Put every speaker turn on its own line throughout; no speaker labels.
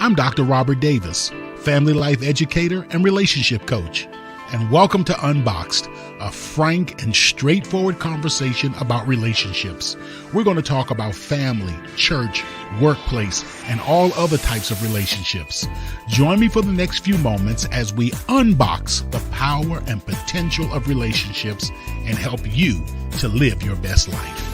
I'm Dr. Robert Davis, family life educator and relationship coach, and welcome to UnBoxed, a frank and straightforward conversation about relationships. We're going to talk about family, church, workplace, and all other types of relationships. Join me for the next few moments as we unbox the power and potential of relationships and help you to live your best life.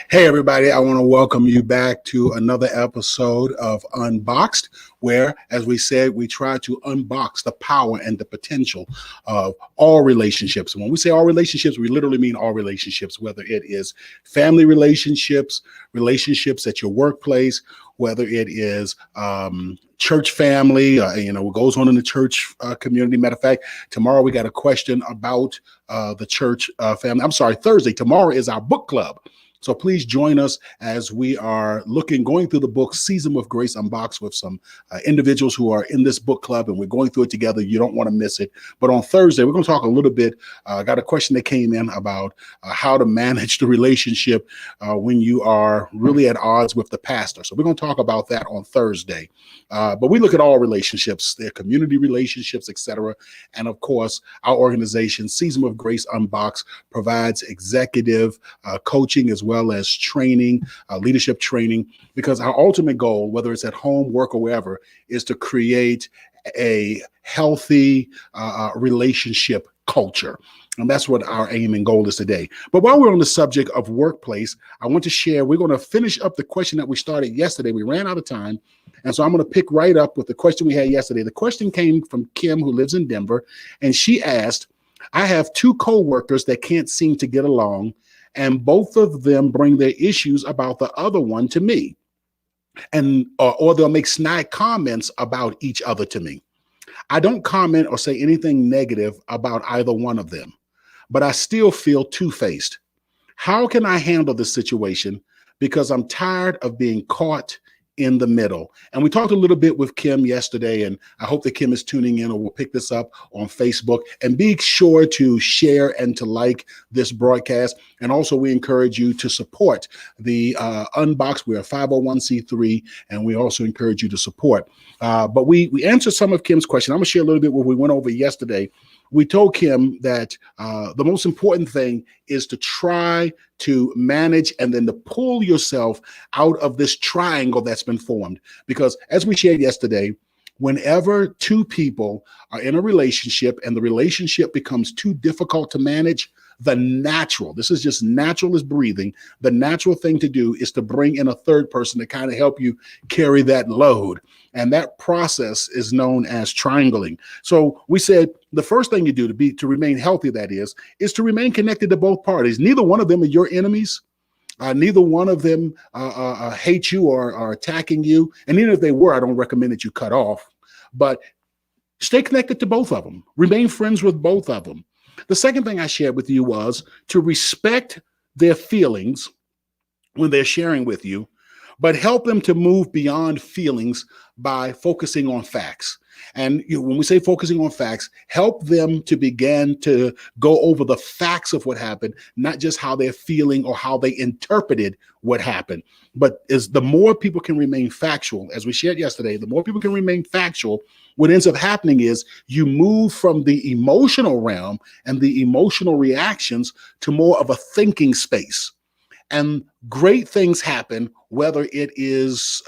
Hey, everybody, I want to welcome you back to another episode of Unboxed, where, as we said, we try to unbox the power and the potential of all relationships. And when we say all relationships, we literally mean all relationships, whether it is family relationships, relationships at your workplace, whether it is church family, what goes on in the church community. Matter of fact, tomorrow we got a question about the church family. I'm sorry, Thursday. Tomorrow is our book club. So please join us as we are going through the book Season with Grace Unboxed with some individuals who are in this book club, and we're going through it together. You don't want to miss it. But on Thursday, we're going to talk a little bit. Got a question that came in about how to manage the relationship when you are really at odds with the pastor. So we're going to talk about that on Thursday. But we look at all relationships, their community relationships, etc. And of course, our organization, Season with Grace Unboxed, provides executive coaching as well as training, leadership training, because our ultimate goal, whether it's at home, work, or wherever, is to create a healthy relationship culture. And that's what our aim and goal is today. But while we're on the subject of workplace, I want to share, we're going to finish up the question that we started yesterday. We ran out of time. And so I'm going to pick right up with the question we had yesterday. The question came from Kim, who lives in Denver. And she asked, I have two coworkers that can't seem to get along, and both of them bring their issues about the other one to me. And or they'll make snide comments about each other to me. I don't comment or say anything negative about either one of them, but I still feel two-faced. How can I handle this situation? Because I'm tired of being caught in the middle. And we talked a little bit with Kim yesterday, and I hope that Kim is tuning in or will pick this up on Facebook. And be sure to share and to like this broadcast. And also, we encourage you to support the Unboxed. We're a 501c3, and we also encourage you to support. But we answered some of Kim's question. I'm going to share a little bit what we went over yesterday. We told Kim that the most important thing is to try to manage and then to pull yourself out of this triangle that's been formed. Because as we shared yesterday, whenever two people are in a relationship and the relationship becomes too difficult to manage, this is just natural as breathing. The natural thing to do is to bring in a third person to kind of help you carry that load. And that process is known as triangling. So we said the first thing you do to remain healthy, that is to remain connected to both parties. Neither one of them are your enemies. Neither one of them hate you or are attacking you. And even if they were, I don't recommend that you cut off. But stay connected to both of them. Remain friends with both of them. The second thing I shared with you was to respect their feelings when they're sharing with you, but help them to move beyond feelings by focusing on facts. And when we say focusing on facts, help them to begin to go over the facts of what happened, not just how they're feeling or how they interpreted what happened. But as the more people can remain factual, as we shared yesterday, the more people can remain factual, what ends up happening is you move from the emotional realm and the emotional reactions to more of a thinking space. And great things happen, whether it is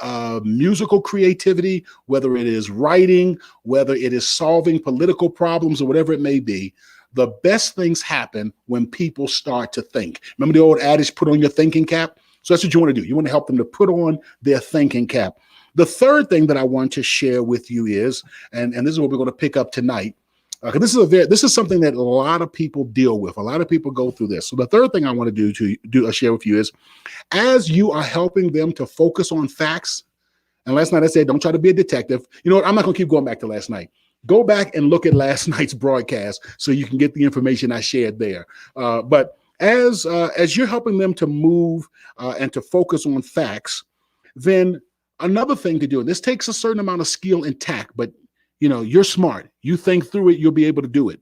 musical creativity, whether it is writing, whether it is solving political problems or whatever it may be. The best things happen when people start to think. Remember the old adage, put on your thinking cap? So that's what you want to do. You want to help them to put on their thinking cap. The third thing that I want to share with you is, and this is what we're going to pick up tonight, because this is something that a lot of people deal with. A lot of people go through this. So the third thing I want to share with you is, as you are helping them to focus on facts, and last night I said, don't try to be a detective. You know what? I'm not going to keep going back to last night. Go back and look at last night's broadcast so you can get the information I shared there. But as you're helping them to move and to focus on facts, then another thing to do, and this takes a certain amount of skill and tact, but you're smart. You think through it, you'll be able to do it.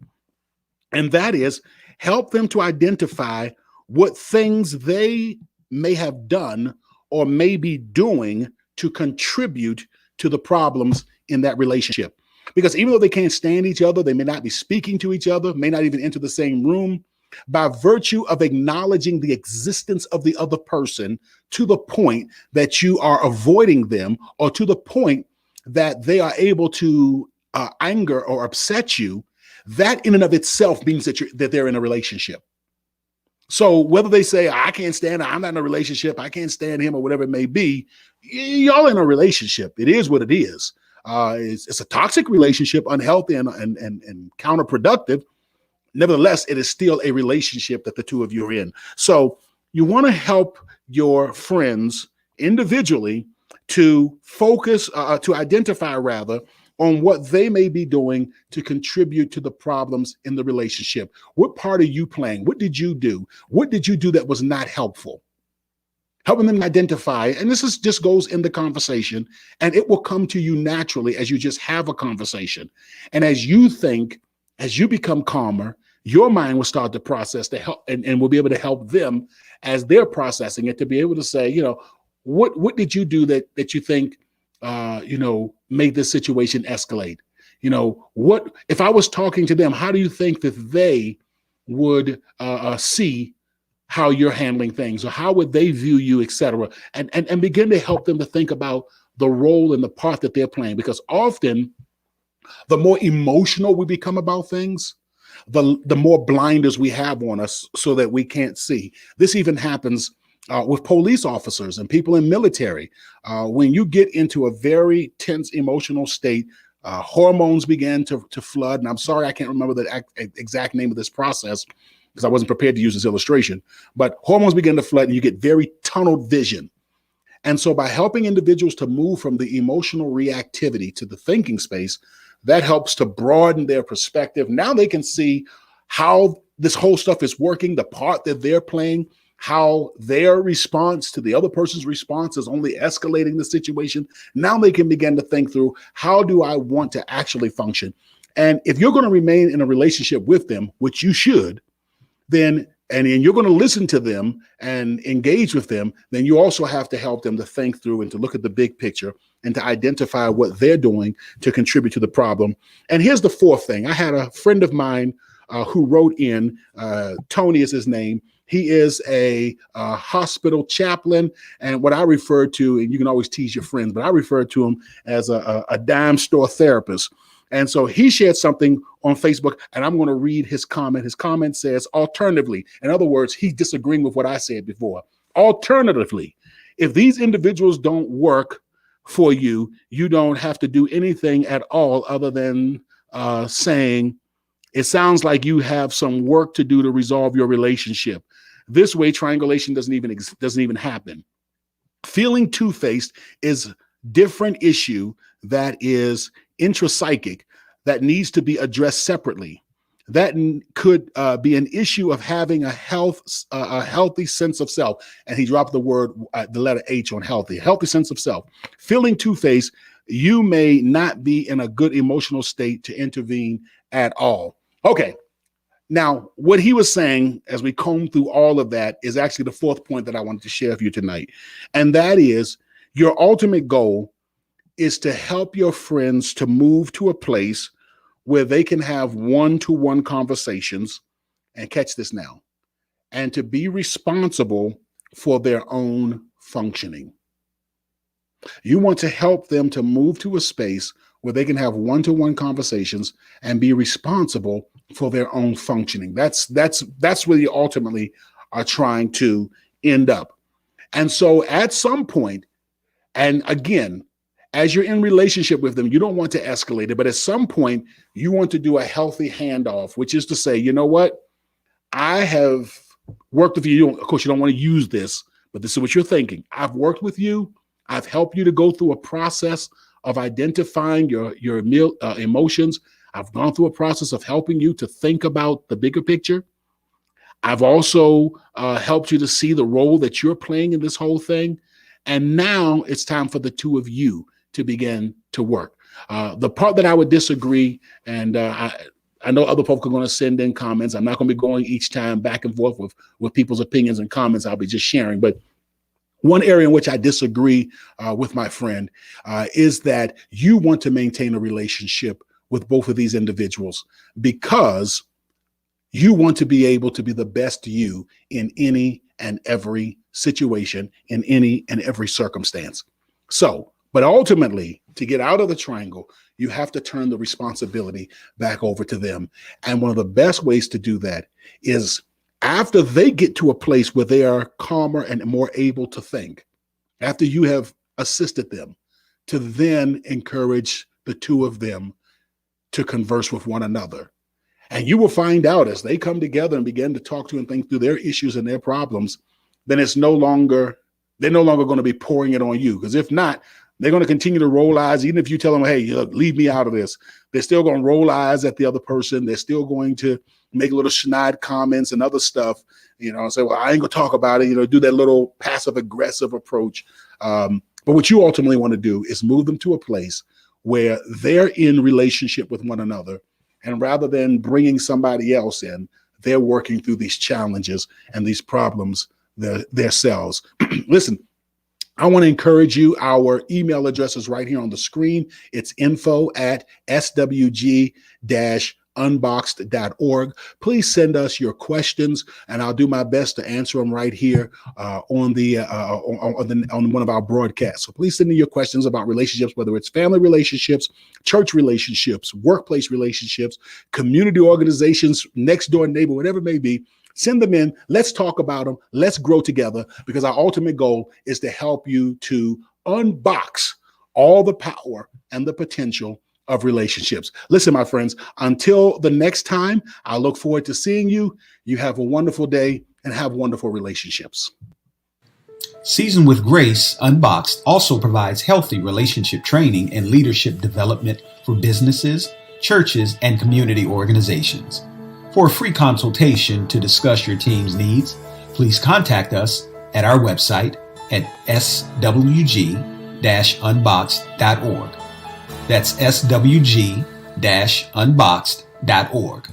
And that is help them to identify what things they may have done or may be doing to contribute to the problems in that relationship. Because even though they can't stand each other, they may not be speaking to each other, may not even enter the same room, by virtue of acknowledging the existence of the other person to the point that you are avoiding them, or to the point that they are able to anger or upset you, that in and of itself means that they're in a relationship. So whether they say, I can't stand her, I'm not in a relationship, I can't stand him, or whatever it may be, y'all in a relationship. It is what it is. It's a toxic relationship, unhealthy and counterproductive. Nevertheless, it is still a relationship that the two of you are in. So you want to help your friends individually to focus, to identify rather, on what they may be doing to contribute to the problems in the relationship. What part are you playing? What did you do? What did you do that was not helpful? Helping them identify, and this is just goes in the conversation, and it will come to you naturally as you just have a conversation. And as you think, as you become calmer, your mind will start to process to help, and will be able to help them as they're processing it, to be able to say, what did you do that you think made this situation escalate? What if I was talking to them, how do you think that they would see how you're handling things, or how would they view you, et cetera, and begin to help them to think about the role and the part that they're playing. Because often the more emotional we become about things, the more blinders we have on us so that we can't see. This even happens with police officers and people in military. When you get into a very tense emotional state, hormones begin to flood. And I'm sorry, I can't remember the exact name of this process because I wasn't prepared to use this illustration, but hormones begin to flood and you get very tunnel vision. And so by helping individuals to move from the emotional reactivity to the thinking space, that helps to broaden their perspective. Now they can see how this whole stuff is working, the part that they're playing, how their response to the other person's response is only escalating the situation. Now they can begin to think through, how do I want to actually function? And if you're going to remain in a relationship with them, which you should, then and you're going to listen to them and engage with them, then you also have to help them to think through and to look at the big picture and to identify what they're doing to contribute to the problem. And here's the fourth thing. I had a friend of mine who wrote in, Tony is his name. He is a hospital chaplain, and what I refer to, and you can always tease your friends, but I refer to him as a dime store therapist. And so he shared something on Facebook, and I'm going to read his comment. His comment says, alternatively, in other words, he's disagreeing with what I said before. Alternatively, if these individuals don't work for you, you don't have to do anything at all other than saying, it sounds like you have some work to do to resolve your relationship. This way, triangulation doesn't even happen. Feeling two-faced is a different issue that is intrapsychic that needs to be addressed separately. That could be an issue of having a healthy sense of self. And he dropped the word, the letter H on healthy, healthy sense of self. Feeling two-faced, you may not be in a good emotional state to intervene at all. Okay. Now, what he was saying as we comb through all of that is actually the fourth point that I wanted to share with you tonight. And that is, your ultimate goal is to help your friends to move to a place where they can have one-to-one conversations, and catch this now, and to be responsible for their own functioning. You want to help them to move to a space where they can have one-to-one conversations and be responsible for their own functioning. That's where you ultimately are trying to end up. And so at some point, and again, as you're in relationship with them, you don't want to escalate it, but at some point you want to do a healthy handoff, which is to say, you know what? I have worked with you. Of course, you don't want to use this, but this is what you're thinking. I've worked with you. I've helped you to go through a process of identifying your emotions. I've gone through a process of helping you to think about the bigger picture. I've also helped you to see the role that you're playing in this whole thing. And now it's time for the two of you to begin to work. The part that I would disagree, and I know other folks are going to send in comments. I'm not going to be going each time back and forth with people's opinions and comments. I'll be just sharing. But One area in which I disagree with my friend is that you want to maintain a relationship with both of these individuals because you want to be able to be the best you in any and every situation, in any and every circumstance. So, but ultimately, to get out of the triangle, you have to turn the responsibility back over to them. And one of the best ways to do that is after they get to a place where they are calmer and more able to think, after you have assisted them, to then encourage the two of them to converse with one another. And you will find out as they come together and begin to talk to and think through their issues and their problems, then they're no longer going to be pouring it on you. Because if not, they're going to continue to roll eyes. Even if you tell them, hey, look, leave me out of this, they're still going to roll eyes at the other person. They're still going to make little snide comments and other stuff, and say, well, I ain't going to talk about it, do that little passive aggressive approach. But what you ultimately want to do is move them to a place where they're in relationship with one another. And rather than bringing somebody else in, they're working through these challenges and these problems themselves. Listen, I want to encourage you. Our email address is right here on the screen. It's info@SWG-Unboxed.org. Please send us your questions, and I'll do my best to answer them right here on one of our broadcasts. So please send me your questions about relationships, whether it's family relationships, church relationships, workplace relationships, community organizations, next door neighbor, whatever it may be. Send them in. Let's talk about them. Let's grow together, because our ultimate goal is to help you to unbox all the power and the potential of relationships. Listen, my friends, until the next time, I look forward to seeing you. You have a wonderful day and have wonderful relationships.
Seasoned with Grace, Unboxed also provides healthy relationship training and leadership development for businesses, churches, and community organizations. For a free consultation to discuss your team's needs, please contact us at our website at SWG-Unboxed.org. That's SWG-Unboxed.org.